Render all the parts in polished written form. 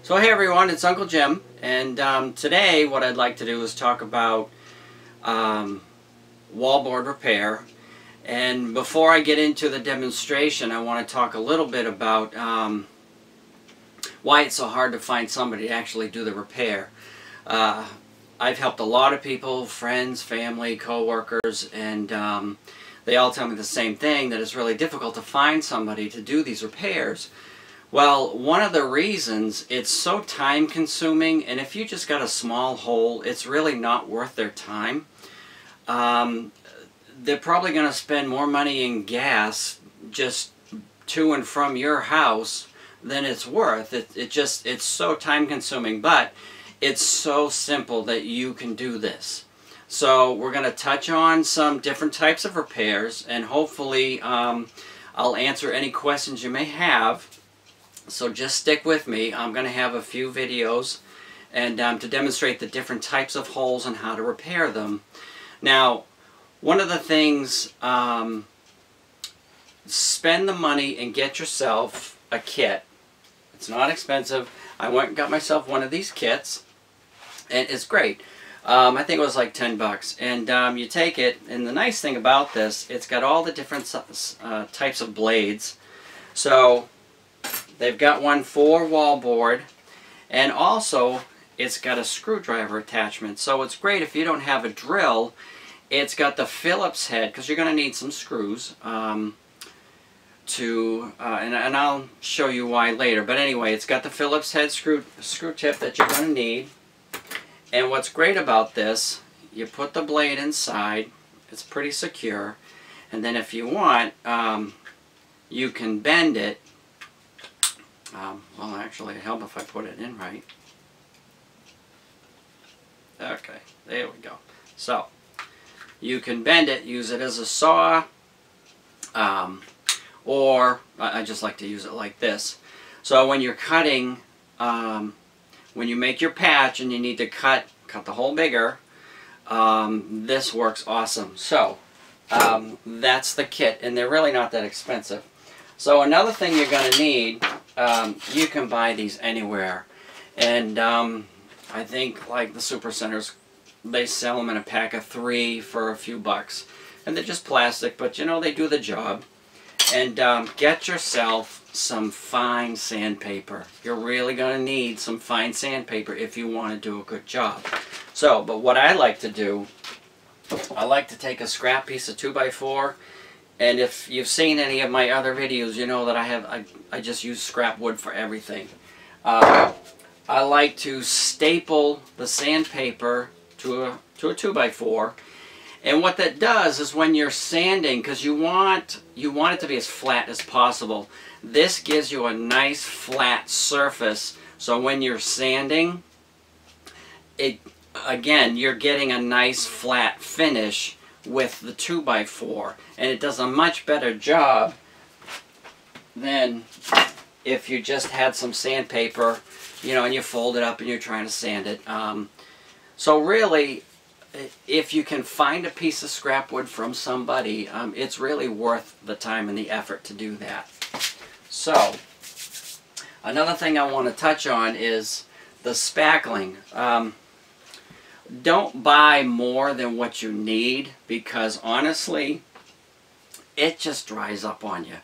So hey everyone, it's Uncle Jim, and today what I'd like to do is talk about wallboard repair. And before I get into the demonstration, I want to talk a little bit about why it's so hard to find somebody to actually do the repair. I've helped a lot of people, friends, family, co-workers, and they all tell me the same thing, that it's really difficult to find somebody to do these repairs. Well, one of the reasons, it's so time consuming, and if you just got a small hole, it's really not worth their time. They're probably going to spend more money in gas just to and from your house than it's worth. It's so time consuming, but it's so simple that you can do this. So we're going to touch on some different types of repairs, and hopefully I'll answer any questions you may have. So just stick with me. I'm going to have a few videos and to demonstrate the different types of holes and how to repair them. Now, one of the things, spend the money and get yourself a kit. It's not expensive. I went and got myself one of these kits, and it's great. I think it was like 10 bucks. And you take it, and the nice thing about this, it's got all the different types of blades. So they've got one for wallboard, and also it's got a screwdriver attachment. So it's great if you don't have a drill. It's got the Phillips head, because you're going to need some screws and I'll show you why later. But anyway, it's got the Phillips head screw tip that you're going to need. And what's great about this, you put the blade inside. It's pretty secure. And then if you want, you can bend it. Well, actually, it'd help if I put it in right. Okay, there we go. So, you can bend it, use it as a saw, or I just like to use it like this. So when you're cutting, when you make your patch and you need to cut the hole bigger, this works awesome. So, that's the kit, and they're really not that expensive. So another thing you're going to need, you can buy these anywhere, and I think like the super centers, they sell them in a pack of 3 for a few bucks, and they're just plastic, but you know, they do the job. And get yourself some fine sandpaper. You're really going to need some fine sandpaper if you want to do a good job. So, but what I like to do, I like to take a scrap piece of 2x4. And if you've seen any of my other videos, you know that I just use scrap wood for everything. I like to staple the sandpaper to a 2x4. And what that does is when you're sanding, because you want it to be as flat as possible, this gives you a nice flat surface. So when you're sanding, again, you're getting a nice flat finish with the 2x4, and it does a much better job than if you just had some sandpaper, you know, and you fold it up and you're trying to sand it. So really, if you can find a piece of scrap wood from somebody, it's really worth the time and the effort to do that. So, another thing I want to touch on is the spackling. Don't buy more than what you need, because honestly, it just dries up on you.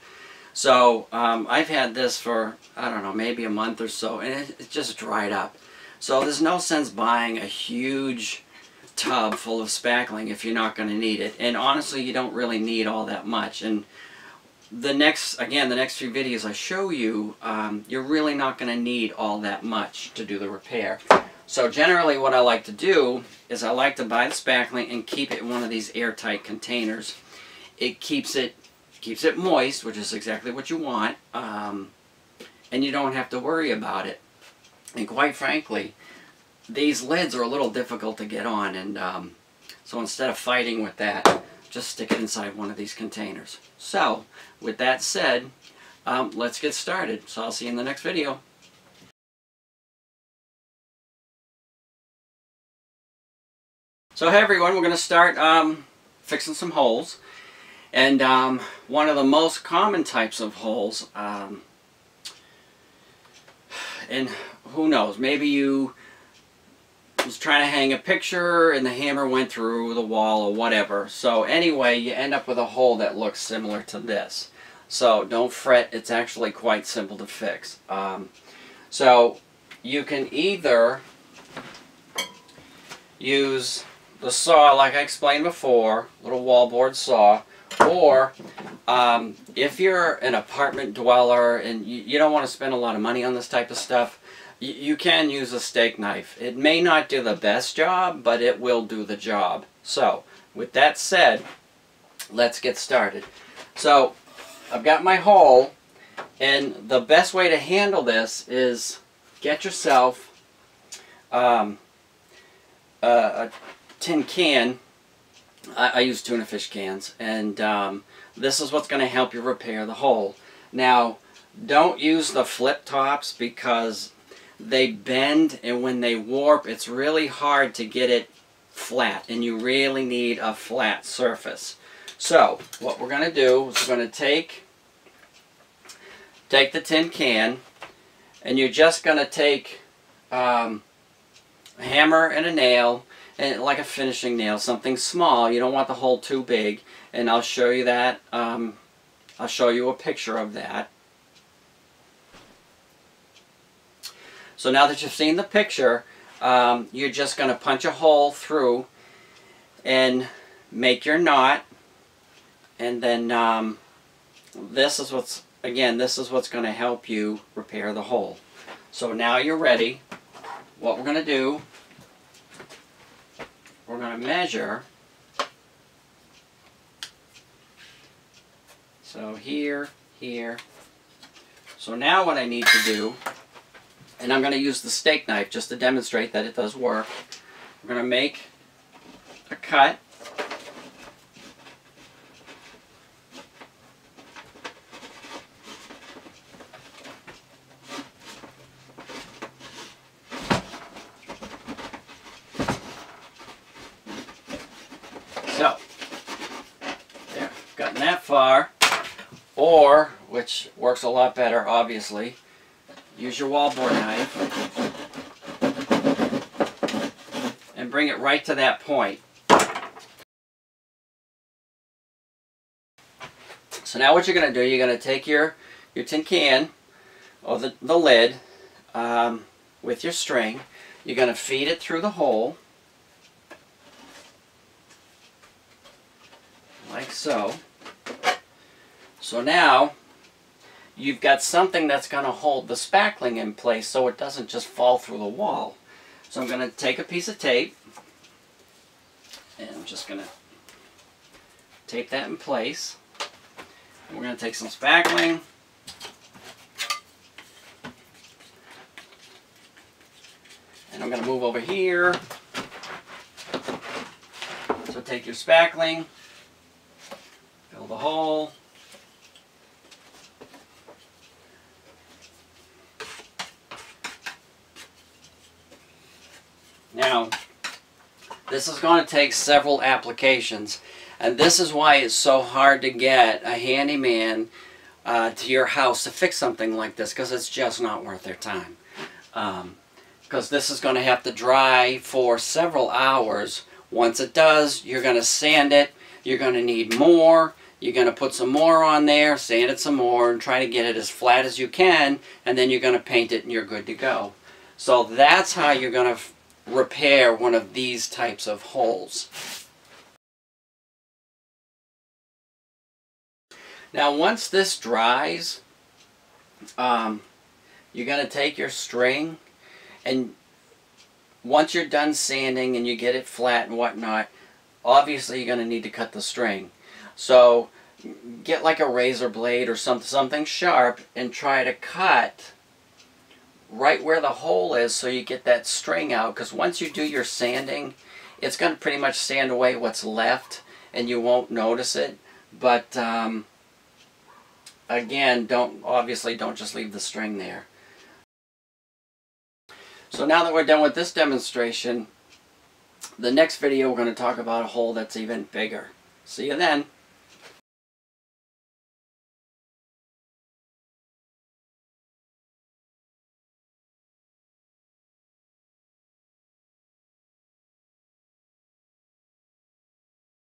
So I've had this for, I don't know, maybe a month or so, and it just dried up. So there's no sense buying a huge tub full of spackling if you're not going to need it. And honestly, you don't really need all that much. And the next few videos I show you, you're really not going to need all that much to do the repair. So generally what I like to do is I like to buy the spackling and keep it in one of these airtight containers. It keeps it moist, which is exactly what you want, and you don't have to worry about it. And quite frankly, these lids are a little difficult to get on, and so instead of fighting with that, just stick it inside one of these containers. So with that said, let's get started. So I'll see you in the next video. So hey everyone, we're going to start fixing some holes. And one of the most common types of holes, and who knows, maybe you was trying to hang a picture and the hammer went through the wall or whatever. So anyway, you end up with a hole that looks similar to this. So don't fret, it's actually quite simple to fix. So you can either use the saw like I explained before, little wallboard saw, or if you're an apartment dweller and you don't want to spend a lot of money on this type of stuff, you can use a steak knife. It may not do the best job, but it will do the job. So with that said, let's get started. So I've got my hole, and the best way to handle this is get yourself a tin can. I use tuna fish cans, and this is what's going to help you repair the hole. Now, don't use the flip tops because they bend, and when they warp, it's really hard to get it flat, and you really need a flat surface. So what we're going to do is we're going to take the tin can, and you're just going to take a hammer and a nail, and like a finishing nail, something small. You don't want the hole too big, and I'll show you that. I'll show you a picture of that. So now that you've seen the picture, you're just going to punch a hole through and make your knot, and then this is what's going to help you repair the hole. So now you're ready. What we're going to do, we're going to measure. So here, here. So now what I need to do, and I'm going to use the steak knife just to demonstrate that it does work. We're going to make a cut. So, there, gotten that far. Or, which works a lot better, obviously, use your wallboard knife and bring it right to that point. So now what you're going to do, you're going to take your tin can, or the lid, with your string. You're going to feed it through the hole, like so. So now you've got something that's going to hold the spackling in place so it doesn't just fall through the wall. So I'm going to take a piece of tape, and I'm just going to tape that in place. And we're going to take some spackling, and I'm going to move over here. So take your spackling, fill the hole. Now, this is going to take several applications, and this is why it's so hard to get a handyman to your house to fix something like this, because it's just not worth their time. Because this is going to have to dry for several hours. Once it does, you're going to sand it, you're going to need more, you're going to put some more on there, sand it some more, and try to get it as flat as you can, and then you're going to paint it and you're good to go. So that's how you're going to repair one of these types of holes. Now once this dries, you're going to take your string, and once you're done sanding and you get it flat and whatnot, obviously you're going to need to cut the string. So get like a razor blade or something sharp and try to cut right where the hole is so you get that string out, because once you do your sanding, it's going to pretty much sand away what's left and you won't notice it. But again, obviously don't just leave the string there. So now that we're done with this demonstration, the next video we're going to talk about a hole that's even bigger. See you then.